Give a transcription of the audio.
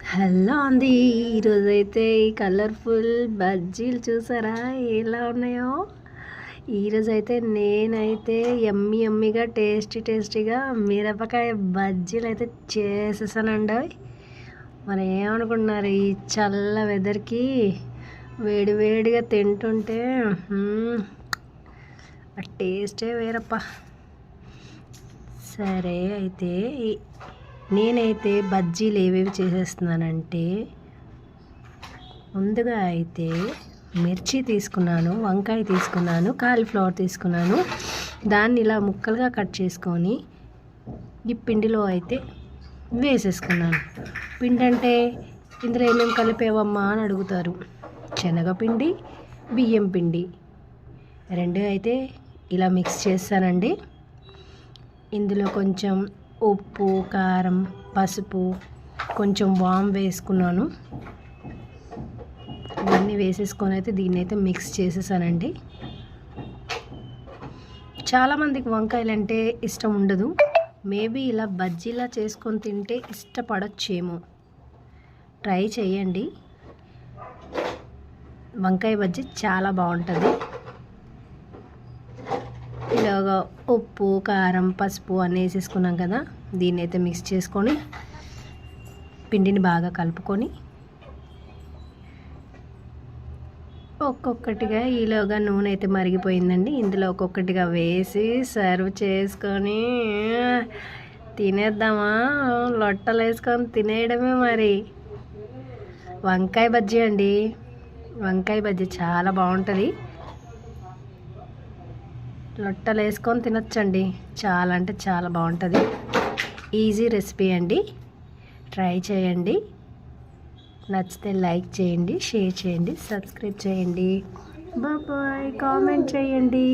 Hello అండి. ఈరోజైతే ఈ కలర్ఫుల్ బజ్జీలు చూసారా ఎలా ఉన్నాయో. ఈరోజైతే నేనైతే యమ్మీగా టేస్టీగా మిరపకాయ బజ్జీలు అయితే చేసేసానండి. మరి ఏమనుకుంటున్నారు, ఈ చల్ల వెదర్కి వేడిగా తింటుంటే ఆ టేస్టే వేరప్ప. సరే అయితే నేనైతే బజ్జీలు ఏవేవి చేసేస్తున్నానంటే, ముందుగా అయితే మిర్చి తీసుకున్నాను, వంకాయ తీసుకున్నాను, కాలీఫ్లవర్ తీసుకున్నాను. దాన్ని ఇలా ముక్కలుగా కట్ చేసుకొని ఈ పిండిలో అయితే వేసేసుకున్నాను. పిండి అంటే ఇందులో ఏమేమి కలిపేవమ్మా అని అడుగుతారు. శనగపిండి, బియ్యం పిండి రెండు అయితే ఇలా మిక్స్ చేస్తానండి. ఇందులో కొంచెం ఉప్పు, కారం, పసుపు, కొంచెం వామ్ వేసుకున్నాను. ఇవన్నీ వేసేసుకొని అయితే దీన్ని అయితే మిక్స్ చేసేసానండి. చాలామందికి వంకాయలు అంటే ఇష్టం ఉండదు. మేబీ ఇలా బజ్జీలా చేసుకొని తింటే ఇష్టపడొచ్చేమో. ట్రై చేయండి. వంకాయ బజ్జీ చాలా బాగుంటుంది. ఇలాగా ఉప్పు, కారం, పసుపు అన్నీ వేసేసుకున్నాం కదా, దీన్ని అయితే మిక్స్ చేసుకొని పిండిని బాగా కలుపుకొని ఒక్కొక్కటిగా ఈలోగా నూనె అయితే మరిగిపోయిందండి. ఇందులో ఒక్కొక్కటిగా వేసి సర్వ్ చేసుకొని తినేద్దామా, లొట్టలు వేసుకొని తినేయడమే. మరి వంకాయ బజ్జీ అండి. వంకాయ బజ్జీ చాలా బాగుంటుంది. లొట్టలు వేసుకొని తినొచ్చండి. చాలా అంటే చాలా బాగుంటుంది. ఈజీ రెసిపీ అండి. ట్రై చేయండి. నచ్చితే లైక్ చేయండి, షేర్ చేయండి, సబ్స్క్రైబ్ చేయండి. బాయ్. కామెంట్ చేయండి.